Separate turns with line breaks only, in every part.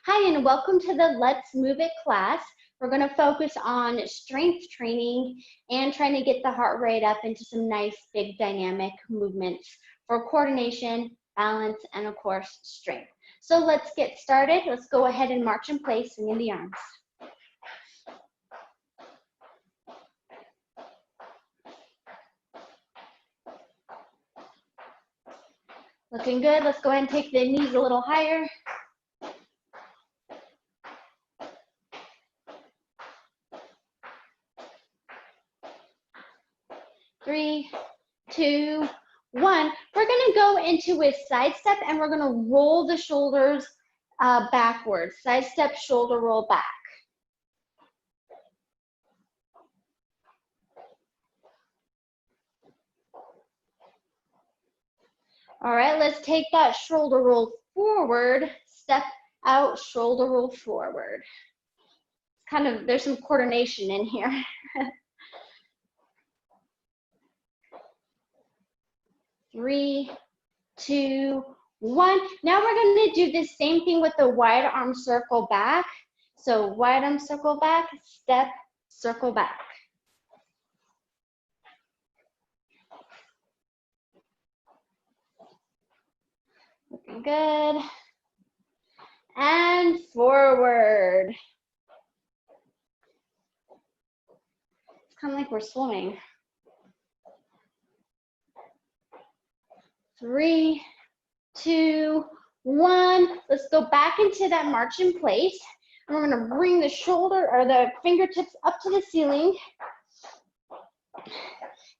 Hi, and welcome to the Let's Move It class. We're going to focus on strength training and trying to get the heart rate up into some nice big dynamic movements for coordination, balance, and of course, strength. So let's get started. Let's go ahead and march in place, swinging the arms. Looking good. Let's go ahead and take the knees a little higher. Three, two, one. We're going to go into a side step and we're going to roll the shoulders backwards. Side step, shoulder roll back. All right, let's take that shoulder roll forward, step out, shoulder roll forward. Kind of, there's some coordination in here. Three, two, one. Now we're going to do the same thing with the wide arm circle back. So wide arm circle back, step, circle back. Looking good. And forward. It's kind of like we're swimming. Three, two, one. Let's go back into that march in place. And we're going to bring the shoulder or the fingertips up to the ceiling.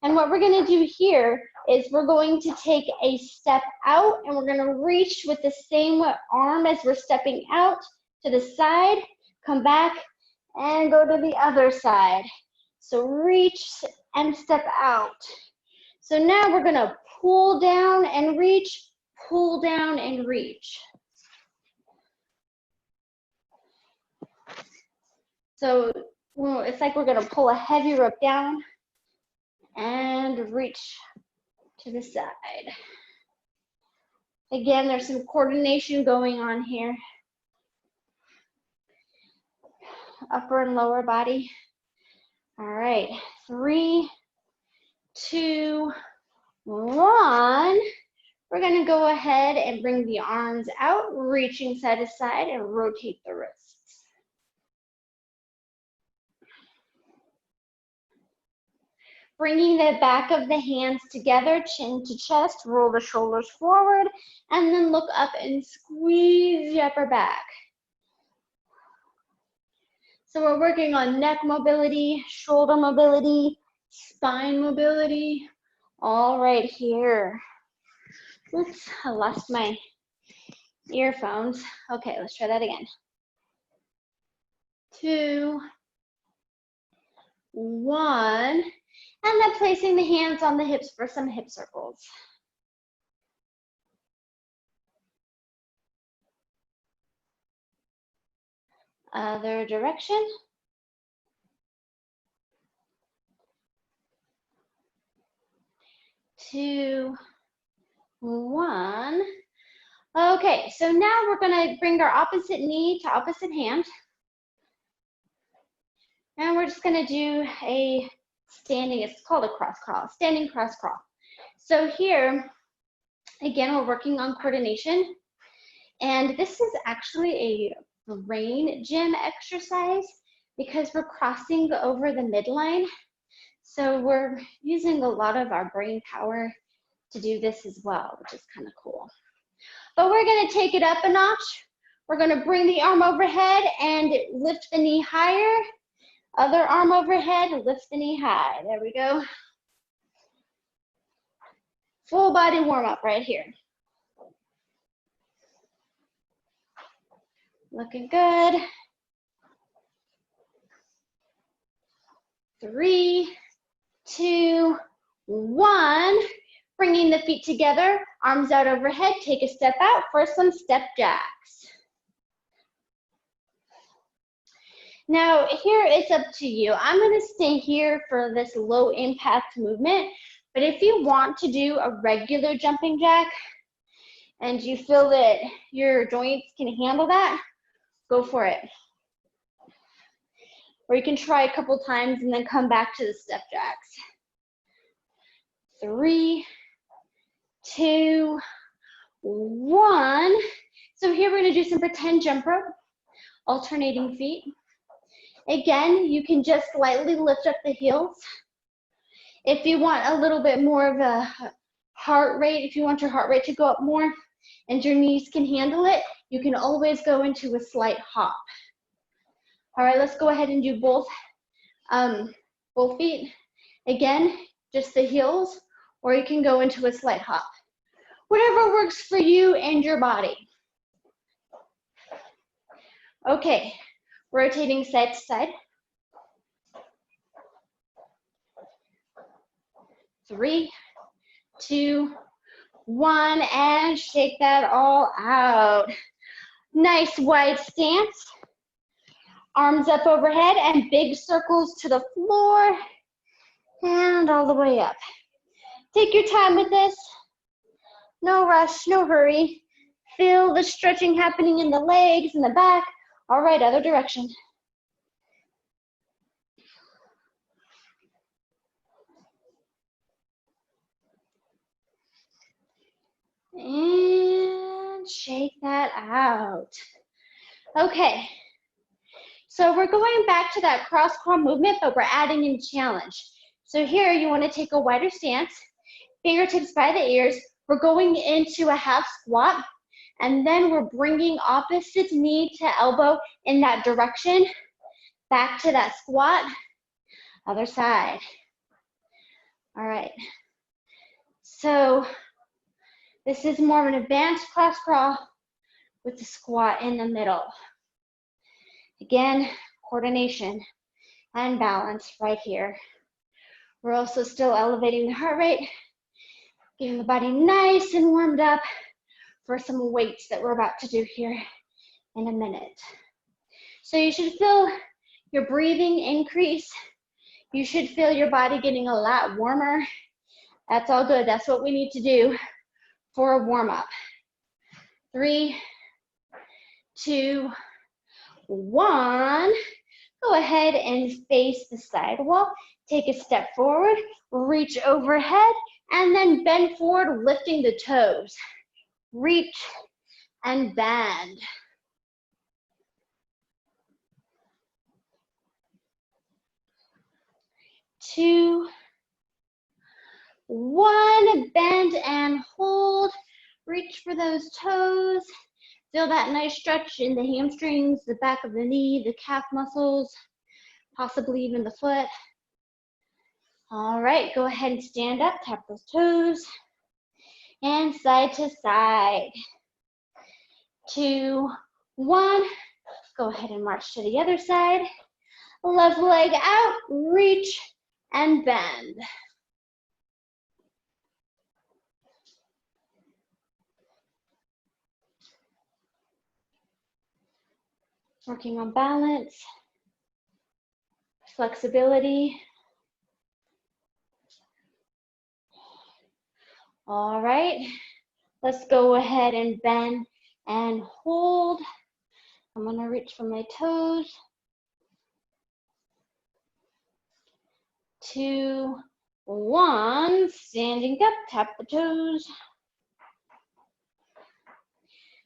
And what we're going to do here is we're going to take a step out and we're going to reach with the same arm as we're stepping out to the side, come back and go to the other side. So reach and step out. So now we're going to pull down and reach, pull down and reach. So it's like we're going to pull a heavy rope down and reach to the side. Again, there's some coordination going on here. Upper and lower body. All right, three, two, one. We're going to go ahead and bring the arms out, reaching side to side and rotate the wrists. Bringing the back of the hands together, chin to chest, roll the shoulders forward, and then look up and squeeze the upper back. So we're working on neck mobility, shoulder mobility, spine mobility, all right here. Oops, I lost my earphones. Okay, let's try that again. Two, one. And then placing the hands on the hips for some hip circles. Other direction. Two, one. Okay, so now we're going to bring our opposite knee to opposite hand. And we're just going to do a standing, it's called a cross crawl, standing cross crawl. So here, again, we're working on coordination. And this is actually a brain gym exercise because we're crossing over the midline. So we're using a lot of our brain power to do this as well, which is kind of cool. But we're going to take it up a notch. We're going to bring the arm overhead and lift the knee higher. Other arm overhead, lift the knee high. There we go. Full body warm up right here. Looking good. Three, two, one. Bringing the feet together, arms out overhead, take a step out for some step jacks. Now here it's up to you. I'm going to stay here for this low impact movement, but if you want to do a regular jumping jack and you feel that your joints can handle that, Go for it. Or you can try a couple times and then come back to the step jacks. 3, 2, 1. So here we're gonna do some pretend jump rope, alternating feet. Again, you can just lightly lift up the heels. If you want a little bit more of a heart rate, if you want your heart rate to go up more and your knees can handle it, you can always go into a slight hop. All right, let's go ahead and do both feet. Again, just the heels, or you can go into a slight hop. Whatever works for you and your body. Okay, rotating side to side. 3, 2, 1, and shake that all out. Nice wide stance. Arms up overhead and big circles to the floor and all the way up. Take your time with this. No rush, no hurry. Feel the stretching happening in the legs and the back. All right, other direction. And shake that out. Okay, so we're going back to that cross crawl movement, but we're adding in challenge. So here you want to take a wider stance, fingertips by the ears. We're going into a half squat, and then we're bringing opposite knee to elbow in that direction, back to that squat, other side. All right, so this is more of an advanced cross crawl with the squat in the middle. Again, coordination and balance right here. We're also still elevating the heart rate, getting the body nice and warmed up for some weights that we're about to do here in a minute. So you should feel your breathing increase. You should feel your body getting a lot warmer. That's all good. That's what we need to do for a warm up. 3, 2, 1. Go ahead and face the sidewall. Take a step forward, reach overhead, and then bend forward, lifting the toes. Reach and bend. 2, 1, bend and hold. Reach for those toes. Feel that nice stretch in the hamstrings, the back of the knee, the calf muscles, possibly even the foot. All right, go ahead and stand up, tap those toes, and side to side. 2, 1, go ahead and march to the other side. Left leg out, reach and bend. Working on balance, flexibility. All right, let's go ahead and bend and hold. I'm gonna reach for my toes. 2, 1, standing up, tap the toes.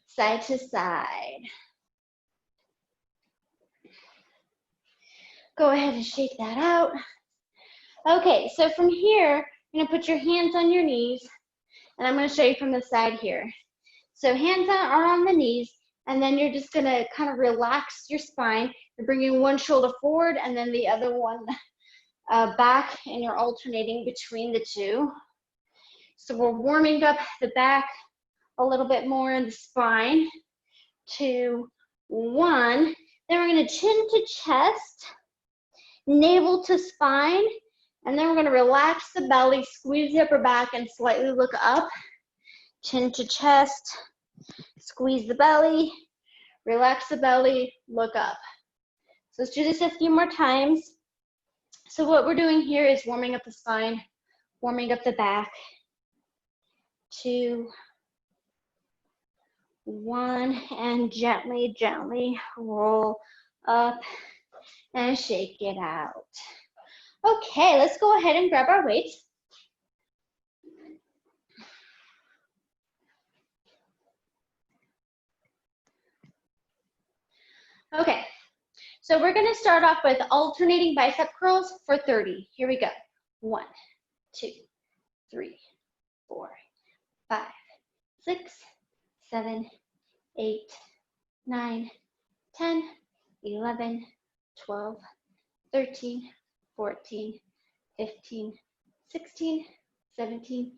Side to side. Go ahead and shake that out. Okay, so from here, you're gonna put your hands on your knees, and I'm gonna show you from the side here. So hands are on the knees, and then you're just gonna kind of relax your spine. You're bringing one shoulder forward and then the other one back, and you're alternating between the two. So we're warming up the back a little bit more in the spine. 2, 1. Then we're gonna chin to chest, navel to spine, and then we're gonna relax the belly, squeeze the upper back, and slightly look up. Chin to chest, squeeze the belly, relax the belly, look up. So let's do this a few more times. So what we're doing here is warming up the spine, warming up the back. 2, 1, and gently, gently roll up and shake it out. Okay, let's go ahead and grab our weights. Okay, so we're gonna start off with alternating bicep curls for 30. Here we go. 1, 2, 3, 4, 5, 6, 7, 8, 9, 10, 11, 12, 13, 14, 15, 16, 17,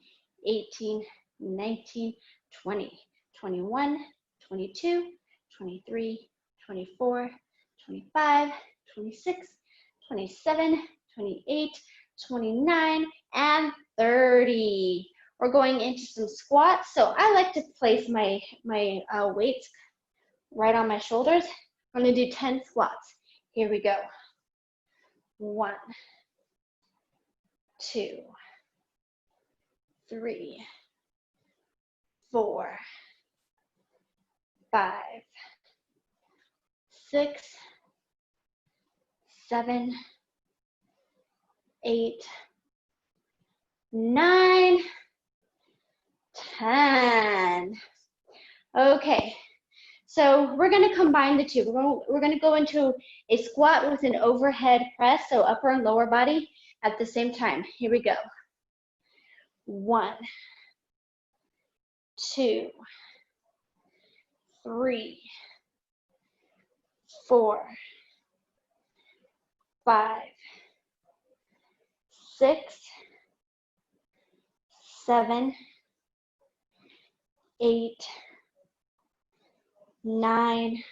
18, 19, 20, 21, 22, 23, 24, 25, 26, 27, 28, 29, and 30. We're going into some squats. So I like to place my weights right on my shoulders. I'm gonna do 10 squats. Here we go. 1, 2, 3, 4, 5, 6, 7, 8, 9, 10. Okay, so we're gonna combine the two. We're gonna go into a squat with an overhead press, so upper and lower body at the same time. Here we go. 1, 2, 3, 4, 5, 6, 7, 8, 9,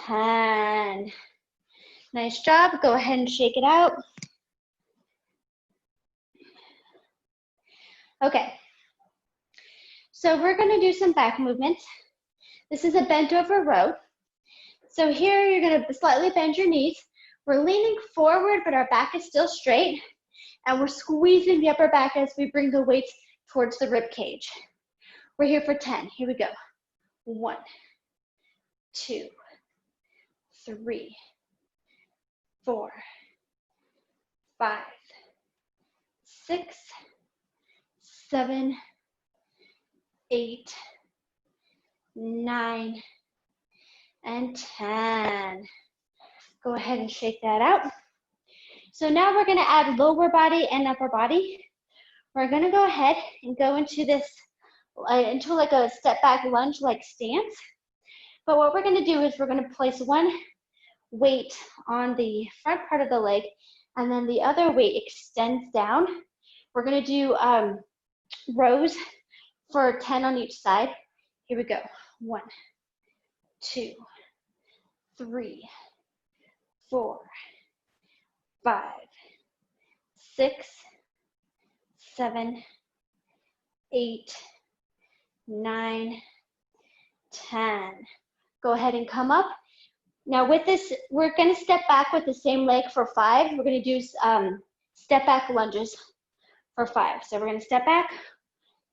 10. Nice job. Go ahead and shake it out. Okay. So we're going to do some back movements. This is a bent over row. So here you're going to slightly bend your knees. We're leaning forward, but our back is still straight. And we're squeezing the upper back as we bring the weights towards the rib cage. We're here for 10. Here we go. 1, 2, 3, 4, 5, 6, 7, 8, 9, and 10. Go ahead and shake that out. So now we're going to add lower body and upper body. We're going to go ahead and go into this, into like a step back lunge like stance. But what we're going to do is we're going to place one weight on the front part of the leg, and then the other weight extends down. We're going to do rows for 10 on each side. Here we go. 1, 2, 3, 4, 5, 6, 7, 8, 9, 10. Go ahead and come up. Now with this, we're going to step back with the same leg for 5. We're going to do step back lunges for 5. So we're going to step back,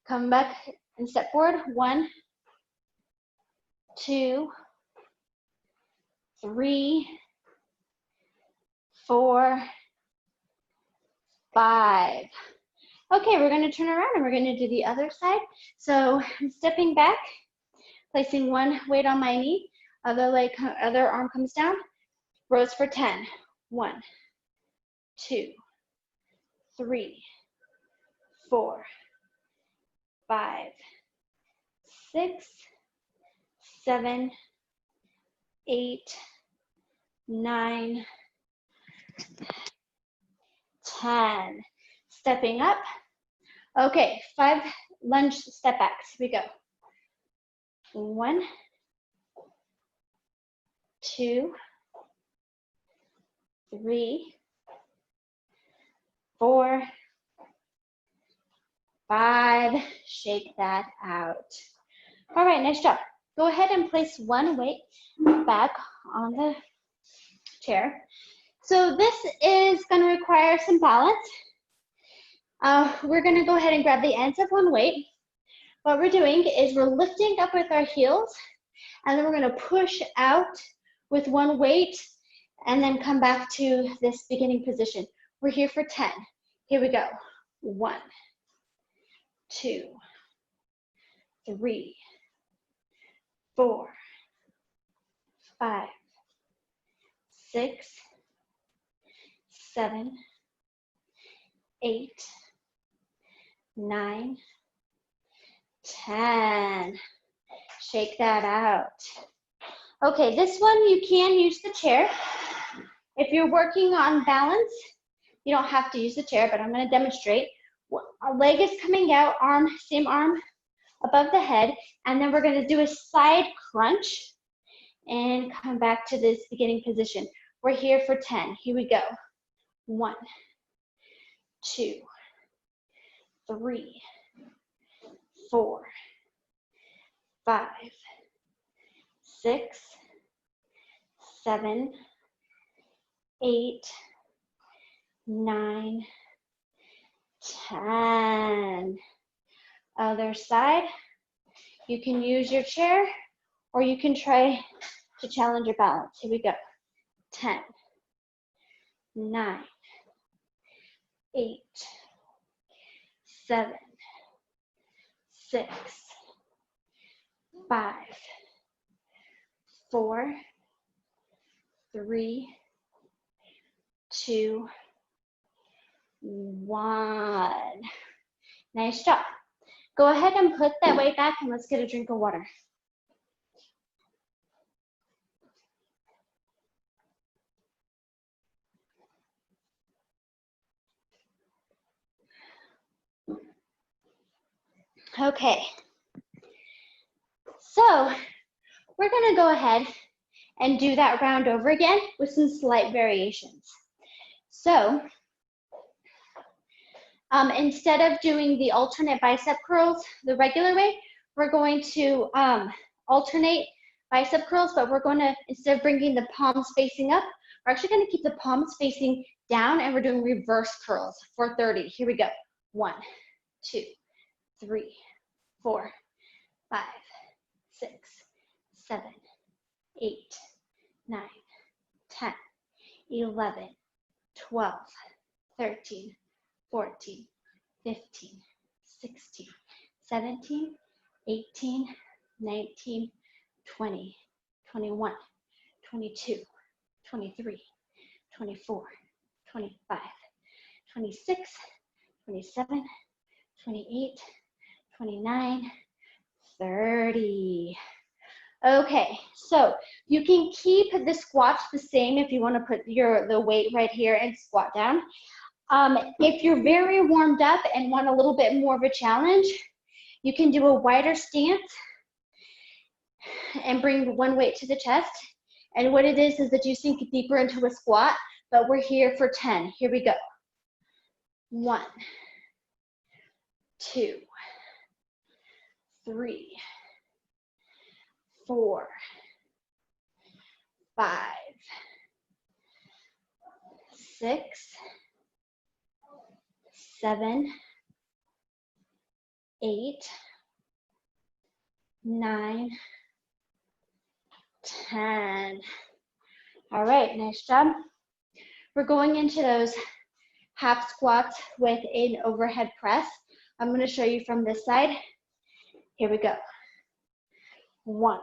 come back, and step forward. 1, 2, 3, 4, 5. Okay, we're going to turn around and we're going to do the other side. So I'm stepping back, placing one weight on my knee, other arm comes down, rows for 10. 1, 2, 3, 4, 5, 6, 7, 8, 9, 10. Stepping up. Okay, 5 lunge step backs. Here we go. 1, 2, 3, 4, 5. Shake that out. All right, nice job. Go ahead and place one weight back on the chair. So this is going to require some balance. We're going to go ahead and grab the ends of one weight. what we're doing is we're lifting up with our heels, and then we're gonna push out with one weight, and then come back to this beginning position. We're here for 10. Here we go. 1, 2, 3, 4, 5, 6, 7, 8, 9, 10. Shake that out. Okay, this one you can use the chair. If you're working on balance, you don't have to use the chair, but I'm going to demonstrate. A leg is coming out, same arm above the head, and then we're going to do a side crunch and come back to this beginning position. We're here for 10. Here we go. 1, 2, 3, 4, 5, 6, 7, 8, 9, 10. Other side. You can use your chair, or you can try to challenge your balance. Here we go. 10, 9, 8, 7, 6, 5, 4, 3, 2, 1. Nice job. Go ahead and put that weight back, and let's get a drink of water. Okay, so we're gonna go ahead and do that round over again with some slight variations. So instead of doing the alternate bicep curls the regular way, we're going to alternate bicep curls, but we're going to, instead of bringing the palms facing up, we're actually going to keep the palms facing down, and we're doing reverse curls for 30. Here we go. 1, 2, 3, 4, 5, 6, 7, 8, 9, 10, 11, 12, 13, 14, 15, 16, 17, 18, 19, 20, 21, 22, 23, 24, 25, 26, 27, 28, 29, 30. Okay, so you can keep the squats the same if you want to put the weight right here and squat down. If you're very warmed up and want a little bit more of a challenge, you can do a wider stance and bring one weight to the chest. And what it is that you sink deeper into a squat, but we're here for 10. Here we go. 1, 2, 3, 4, 5, 6, 7, 8, 9, 10. All right, nice job. We're going into those half squats with an overhead press. I'm going to show you from this side. Here we go. 1,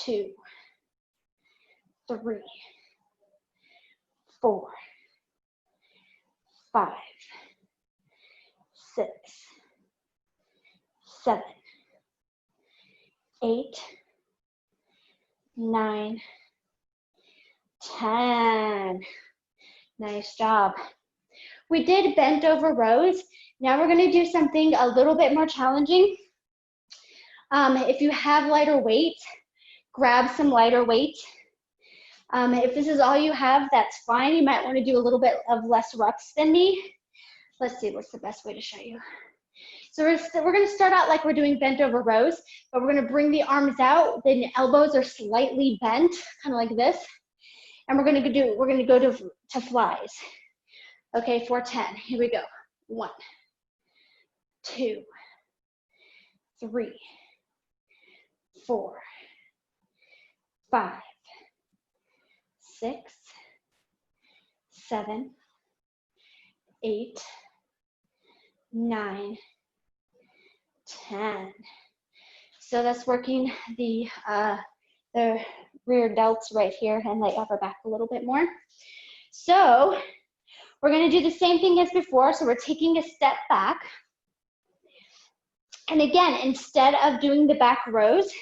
2, 3, 4, 5, 6, 7, 8, 9, 10. Nice job. We did bent over rows. Now we're going to do something a little bit more challenging. If you have lighter weight, grab some lighter weight. If this is all you have, that's fine. You might want to do a little bit of less reps than me. Let's see, what's the best way to show you? So we're going to start out like we're doing bent over rows, but we're going to bring the arms out. The elbows are slightly bent, kind of like this. And we're going to go to flies. Okay, for 10. Here we go. 1, 2, 3, 4, 5, 6, 7, 8, 9, 10. So that's working the rear delts right here and the upper back a little bit more. So we're going to do the same thing as before. So we're taking a step back. And again, instead of doing the back rows,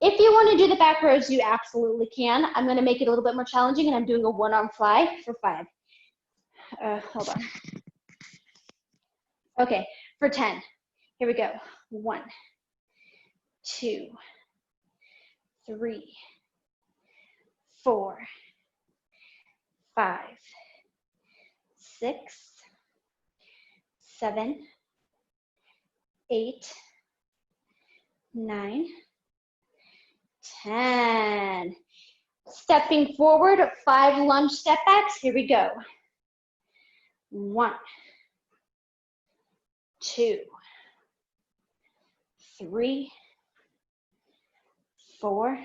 if you want to do the back rows, you absolutely can. I'm going to make it a little bit more challenging, and I'm doing a one-arm fly for 5. Hold on. Okay, for 10. Here we go. 1, 2, 3, 4, 5, 6, 7, 8, 9, 10. Stepping forward, 5 lunge step backs. Here we go. 1, 2, 3, 4,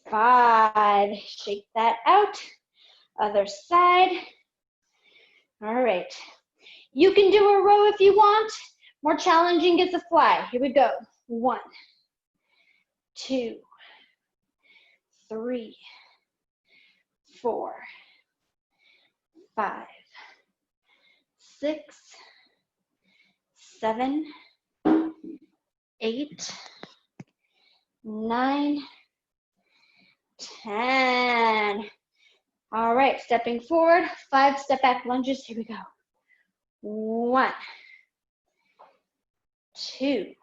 5. Shake that out. Other side. All right. You can do a row if you want. More challenging is a fly. Here we go. 1, 2, 3, 4, 5, 6, 7, 8, 9, 10. All right, stepping forward, 5 step back lunges. Here we go. 1, 2,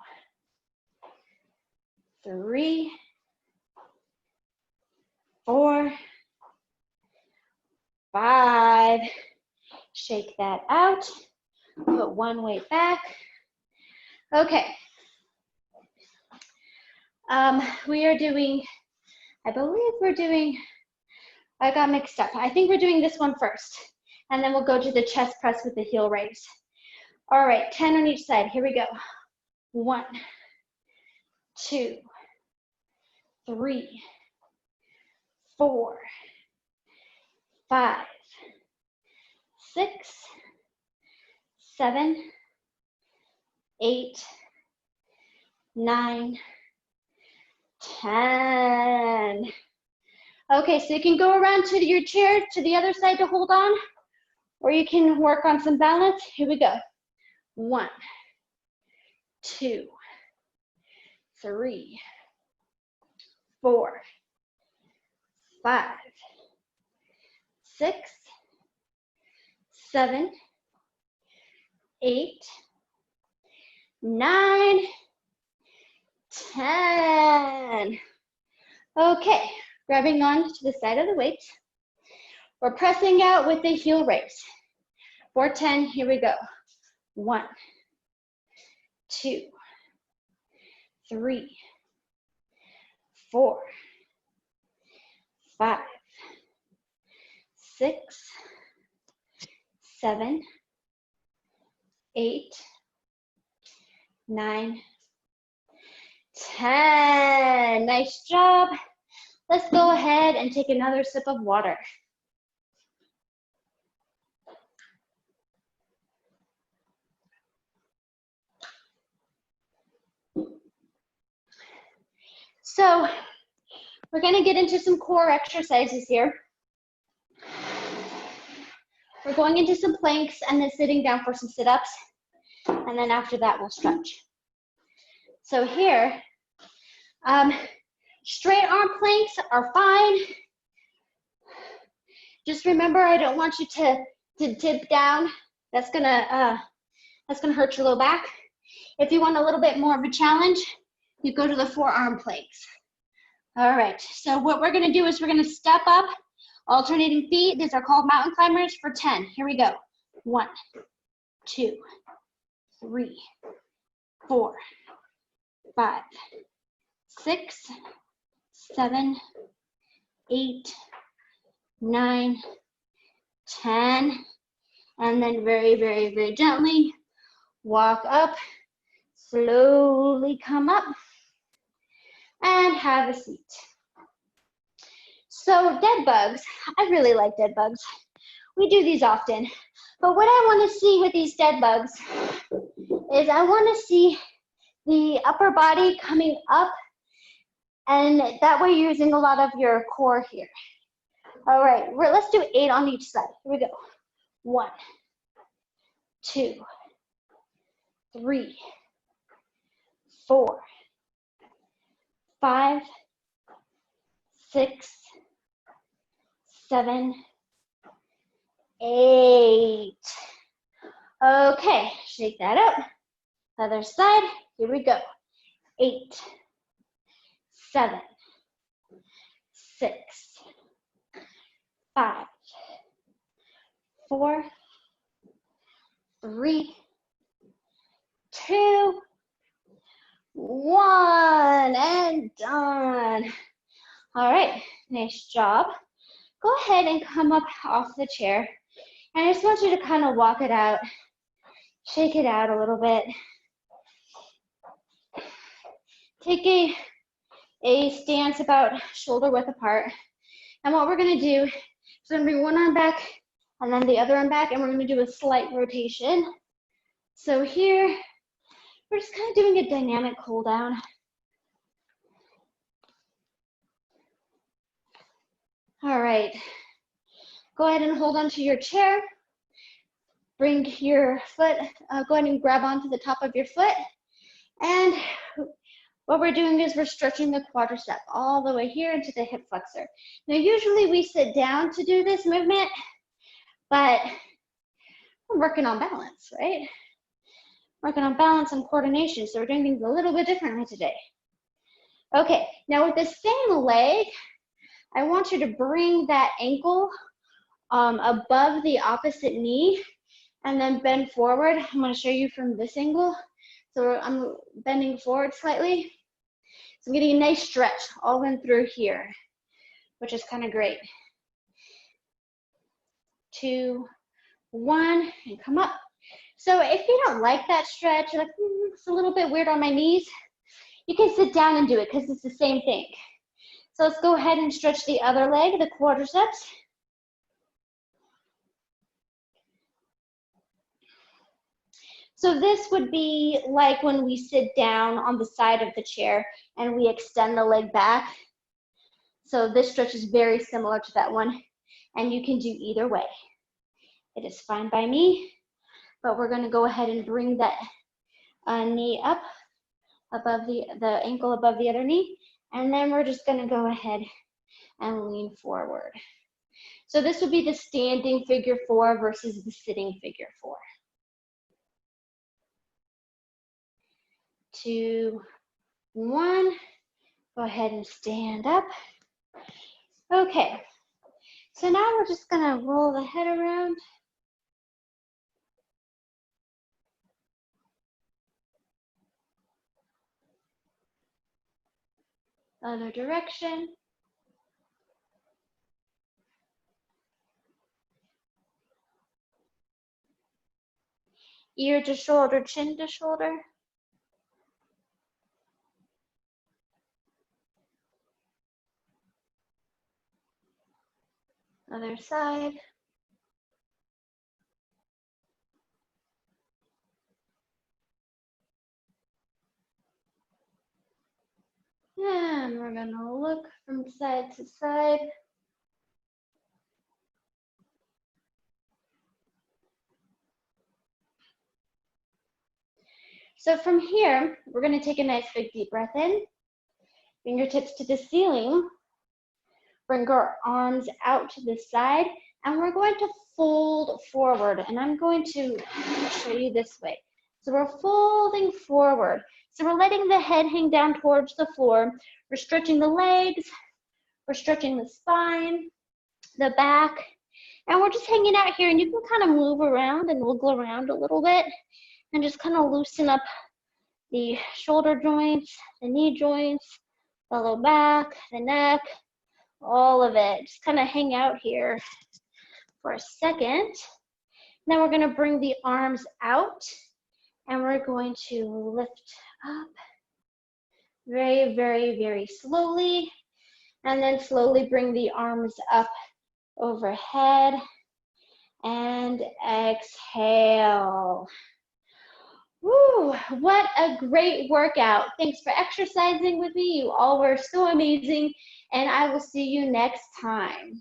3, 4, 5. Shake that out. Put one weight back. Okay. We are doing, I believe we're doing, I got mixed up. I think we're doing this one first, and then we'll go to the chest press with the heel raise. All right, 10 on each side. Here we go. 1, 2, 3, 4, 5, 6, 7, 8, 9, 10. Okay, so you can go around to your chair to the other side to hold on, or you can work on some balance. Here we go. 1, 2, 3, 4, 5, 6, 7, 8, 9, 10. Okay, grabbing on to the side of the weight. We're pressing out with the heel raise. For 10, here we go. 1, 2, 3, 4, 5, 6, 7, 8, 9, 10. Nice job. Let's go ahead and take another sip of water. So we're going to get into some core exercises here. We're going into some planks and then sitting down for some sit-ups. And then after that, we'll stretch. So here, straight arm planks are fine. Just remember, I don't want you to dip down. That's gonna hurt your low back. If you want a little bit more of a challenge, you go to the forearm planks. All right, so what we're gonna do is we're gonna step up, alternating feet. These are called mountain climbers for 10. Here we go. 1, 2, 3, 4, 5, 6, 7, 8, 9, 10. And then very, very, very gently walk up slowly come up and have a seat. So dead bugs, I really like dead bugs. We do these often, but what I want to see with these dead bugs is I want to see the upper body coming up, and that way you're using a lot of your core here. All right, let's do 8 on each side. Here we go. 1, 2, 3, 4, 5, 6, 7, 8. Okay, shake that up. Other side, here we go. 8, 7, 6, 5, 4, 3, 2, 1, and done. All right, nice job. Go ahead and come up off the chair. And I just want you to kind of walk it out, shake it out a little bit. Take a stance about shoulder width apart. And what we're gonna do is we're gonna bring one arm back and then the other arm back, and we're gonna do a slight rotation. So here, we're just kind of doing a dynamic cool down. All right, go ahead and hold onto your chair. Bring your foot, go ahead and grab onto the top of your foot. And what we're doing is we're stretching the quadricep all the way here into the hip flexor. Now, usually we sit down to do this movement, but we're working on balance, right? Working on balance and coordination, so we're doing things a little bit differently today. Okay, now with the same leg, I want you to bring that ankle above the opposite knee and then bend forward. I'm going to show you from this angle. So I'm bending forward slightly. So I'm getting a nice stretch all the way through here, which is kind of great. 2, 1, and come up. So if you don't like that stretch, you're like, it's a little bit weird on my knees, you can sit down and do it because it's the same thing. So let's go ahead and stretch the other leg, the quadriceps. So this would be like when we sit down on the side of the chair and we extend the leg back. So this stretch is very similar to that one, and you can do either way. It is fine by me, but we're going to go ahead and bring that knee up above the ankle above the other knee, and then we're just going to go ahead and lean forward. So this would be the standing figure 4 versus the sitting figure 4. 2, 1, go ahead and stand up. Okay, so now we're just gonna roll the head around. Other direction. Ear to shoulder, chin to shoulder. Other side. And we're gonna look from side to side. So from here, we're gonna take a nice big deep breath in, fingertips to the ceiling, bring our arms out to the side, and we're going to fold forward. And I'm going to show you this way. So we're folding forward. So we're letting the head hang down towards the floor. We're stretching the legs, we're stretching the spine, the back, and we're just hanging out here. And you can kind of move around and wiggle around a little bit and just kind of loosen up the shoulder joints, the knee joints, the low back, the neck, all of it. Just kind of hang out here for a second. Now we're going to bring the arms out And we're going to lift up very, very, very slowly. And then slowly bring the arms up overhead. And exhale. Woo, what a great workout. Thanks for exercising with me. You all were so amazing. And I will see you next time.